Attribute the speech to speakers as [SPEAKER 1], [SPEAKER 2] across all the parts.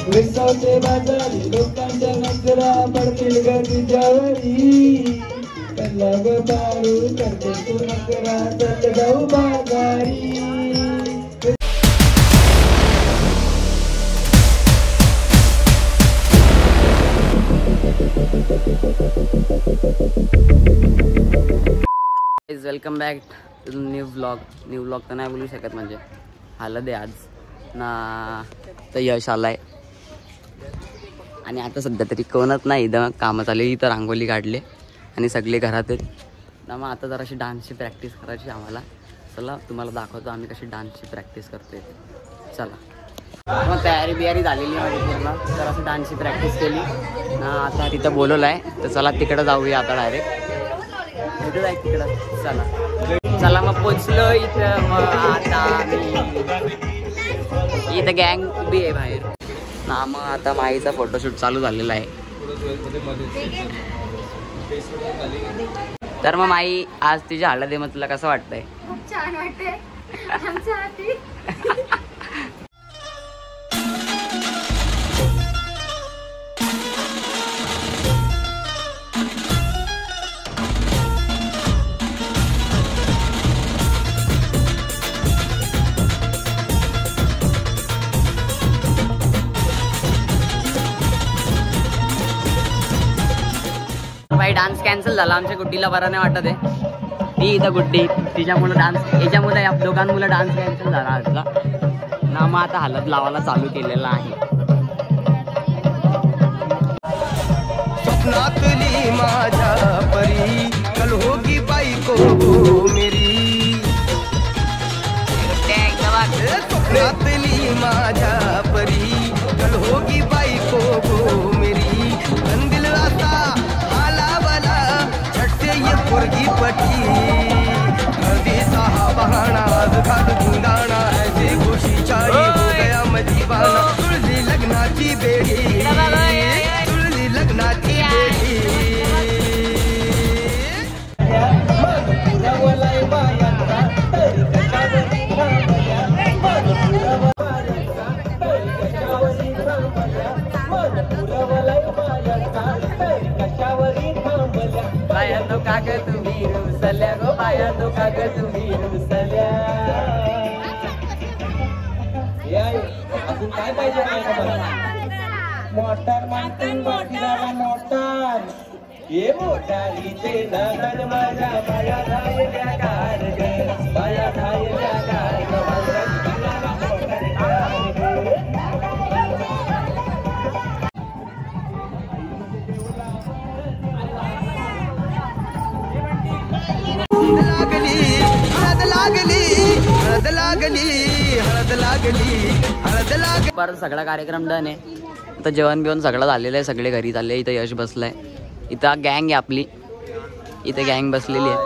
[SPEAKER 1] विसावचे बाजारी लोकांच्या नजरा पडतील ग तुझ्यावरी. कल्ला ग पारू करते तू नकरा चल जाऊ बाजारी.
[SPEAKER 2] Welcome back to new vlog तर नाही बोलू शकत, म्हणजे हालत आहे आज ना. तर यश आलाय आणि आता सध्या तरी कोणच नाही इथं कामं चालली. इथं रांगोली काढले आणि सगळे घरात आहेत ना. मग आता जराशी डान्सची प्रॅक्टिस करायची आम्हाला. चला तुम्हाला दाखवतो आम्ही कशी डान्सची प्रॅक्टिस करतोय. चला मग तयारी बियारी झालेली आहे पूर्ण. तर असं डान्सची प्रॅक्टिस केली ना. आता तिथं बोलवलं आहे तर चला तिकडं जाऊया आता डायरेक्ट. कुठं जायचं तिकडं. चला मग पोचलो इथं. मग आता इथं गँग उभी आहे बाहेर ना. मग आता माईचा फोटोशूट चालू झालेला आहे. तर मग माई आज तुझी हळद आहे, मग तुला कसं वाटतंय?
[SPEAKER 3] खूप छान वाटतंय.
[SPEAKER 2] बाई डान्स कॅन्सल झाला. आमच्या गुड्डीला बरं नाही वाटत आहे. ती इथं गुड्डी तिच्यामुळं डान्स याच्यामुळे या दोघांमुळे डान्स कॅन्सल झाला आजचा ना. मग आता हलत लावायला चालू केलेला आहे.
[SPEAKER 4] स्वप्नातली माझ्या परी कल होगी बायको मेरी. स्वप्नातली माझ्या परी कल होगी बायको मेरी. दिल रास्ता ये पुरगी पटी देसा बहाना घाट गुंडाना ऐसे खुशी चाहिए हो गया मजीवाना. तुळली लग्नाची बेडी तुळली लग्नाची बेडी.
[SPEAKER 2] बायांनो काग तुम्ही रुसल्या गो, बायांनो काग तुम्ही रुसल्या.
[SPEAKER 1] अजून काय पाहिजे मोटार माणसून बाकीला मोटार. हे मोटारीचे नगन माझ्या बाया धायल्या कार ग, बाया धायल्या कार ग.
[SPEAKER 2] परत सगळा कार्यक्रम डन आहे. आता जेवण बिवण सगळं झालेलं आहे. सगळे घरी चालले. इथं यश बसलाय. इथं गँग आहे आपली. इथं गँग बसलेली आहे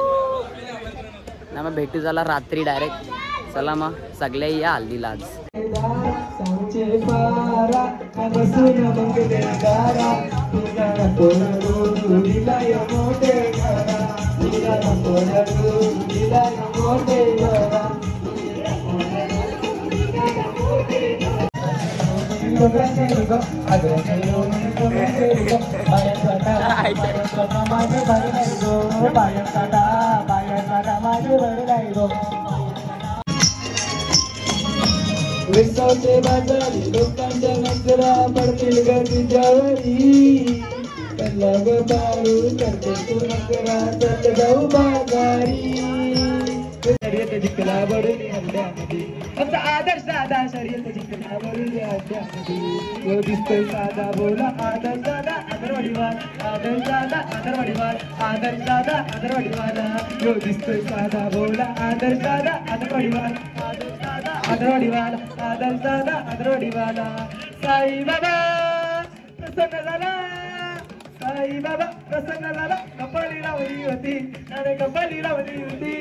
[SPEAKER 2] ना. मग भेटू झाला रात्री डायरेक्ट. चला मग सगळे या हल्दीला आज.
[SPEAKER 1] विसावचे बाजारी लोकांच्या नजरा पडतील ग तुझ्यावरी. कल्ला ग पारू करते तू नकरा चल जाऊ बाजारी. शर्यत जिंकला बडून हल्ल्यामध्ये आमचा आदर्श दादा. शर्यत जिंकला बडून हल्ल्यामध्ये. यो दिसतोय साधा बोला आदर्श दादा आदरवाडीवाल. आदर्श दादा आदरवाडीवाल. आदर्श दादा आदरवाडीवाला. यो दिसतोय साधा बोला आदर्श दादा आदरवाडीवाल. आदर्श दादा आदरवाडीवाल. आदर्श दादा आदरवाडीवाला. साई बाबा प्रसन्न झाला. साई बाबा प्रसन्न झाला. कपाली लावली होती आणि कपाली लावली होती.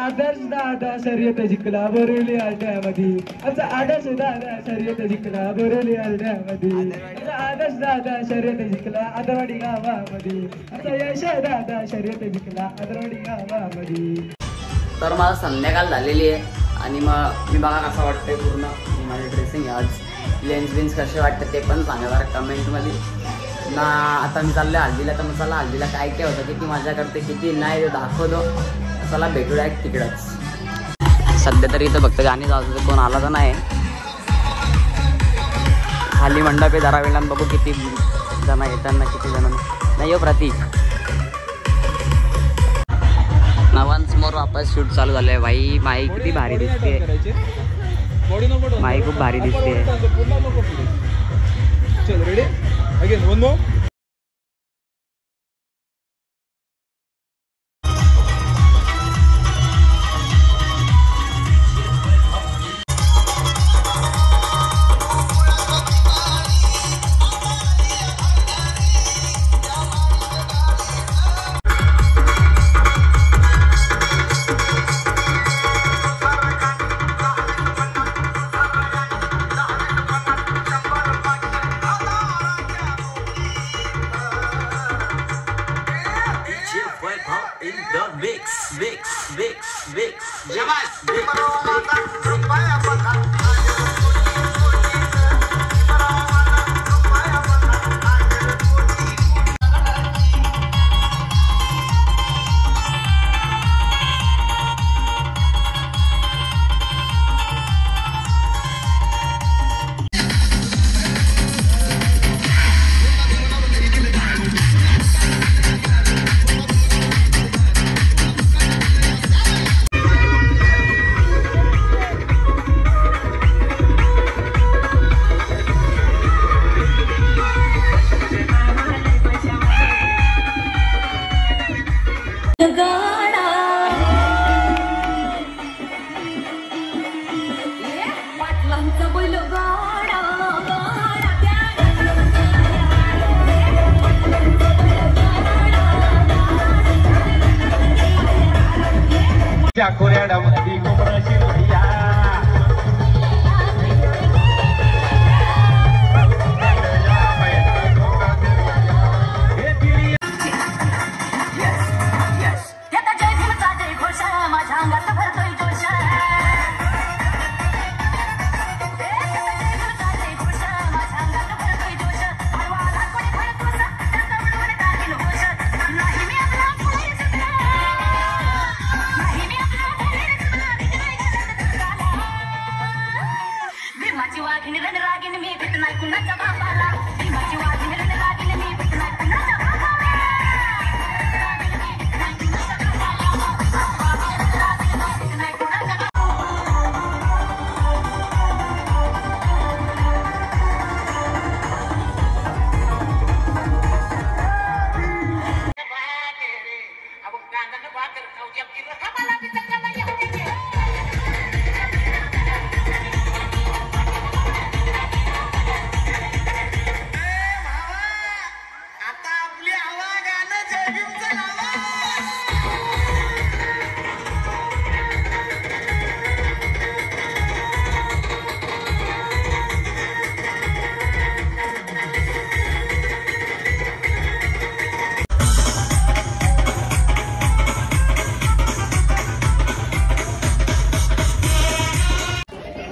[SPEAKER 1] आदर्श दादा शर्यत जिंकला बोरवली अड्ड्यामध्ये. आमचा आदर्श दादा शर्यत जिंकला बोरवली अड्ड्यामध्ये. आमचा आदर्श दादा शर्यत जिंकला आदरवाडी गावामध्ये. आमचा यश दादा शर्यत जिंकला आदरवाडी गावामध्ये.
[SPEAKER 2] तर मला संध्याकाळ झालेली आहे आणि मग मी बघा कसं वाटतंय पूर्ण माझी ड्रेसिंग आज लेन्स बिन्स कसे वाटतं ते पण सांगा जरा कमेंटमध्ये ना. आता मी चाललो हल्दीला, तर मग चला हल्दीला काय काय होतं, किती मजा करते किती नाही ते दाखवतो. चला भेटूया तिकडंच. सध्या तरी इथं फक्त गाणी जात होते, कोण आला तर नाही. खाली मंडप आहे, जरा वेळानं बघू किती जण येताना किती जण नाही. हो प्रतीक नवांसमोर वापस शूट चालू झालंय. भाई माई किती भारी दिसते, माई खूप भारी दिसते.
[SPEAKER 1] चल रेडी अगेन वन मोर.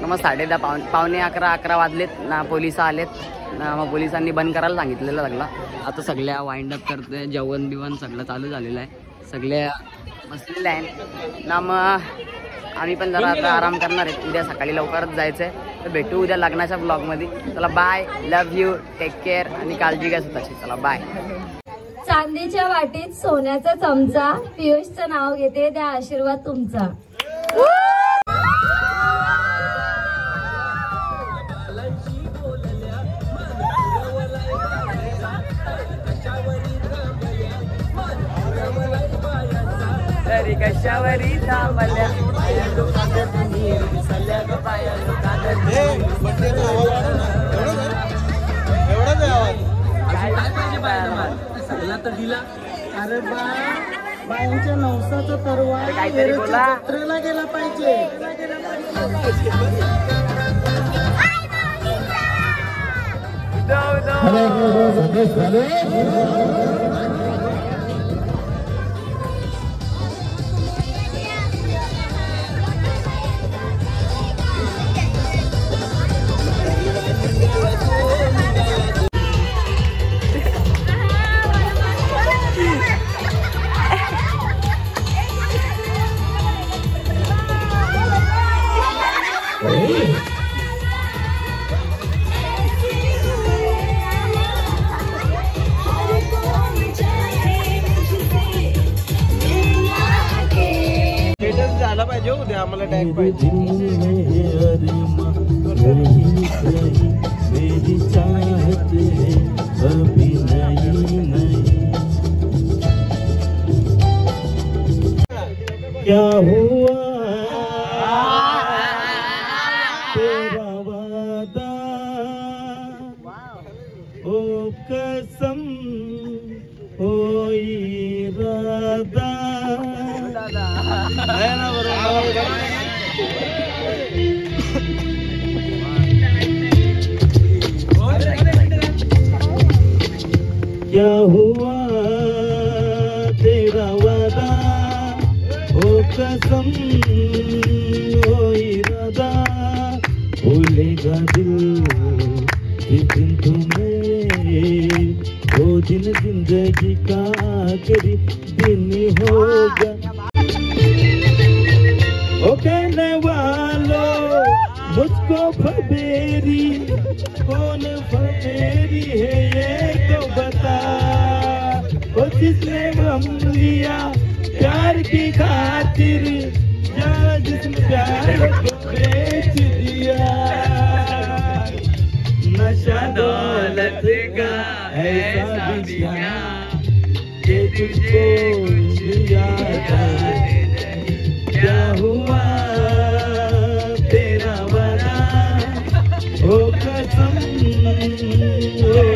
[SPEAKER 2] मग 10:30 पावणे 11 वाजलेत ना. पोलिस आलेत ना, मग पोलिसांनी बंद करायला सांगितलेलं सगळं. आता सगळ्या वाइंड अप करते, जेवण बिवण सगळं चालू झालेलं आहे, सगळे बसलेले आहे ना. मग आम्ही पण जरा आता आराम करणार आहेत, उद्या सकाळी लवकरच जायचं आहे. तर भेटू उद्या लग्नाच्या ब्लॉगमध्ये. चला bye, love you, take care आणि काळजी घ्या स्वतःची. चला बाय.
[SPEAKER 3] चांदीच्या वाटीत सोन्याचा चमचा, पियुषचं नाव घेते, द्या आशीर्वाद तुमचा.
[SPEAKER 2] कशावरी थांबल्या
[SPEAKER 1] तर दिला. अरे बा बायांच्या नवसाचा तरवा
[SPEAKER 2] काहीतरी बोला.
[SPEAKER 1] जत्रेला गेला पाहिजे. मेरे दिल में अरमा कहीं कहीं मेरी चाहत है अभी नहीं नहीं। क्या हुआ तेरा वादा ओ कसम ओ इरादा। क्या हुआ तेरा वादा ओ कसम ओ इरादा। भूलेगा दिल जिस दिन तुम्हें वो दिन जिंदगी का आखिरी दिन होगा। ओ कहने वालों मुझको फबेरी कौन फबेरी है ये तो बता। ओ जिसने गम लिया प्यार की खातिर या जिसने प्यार को बेच दिया। नशा दौलत का ऐसा बिछा ये तुझको दिया क्या हुआ तेरा वादा ओ कसम ओ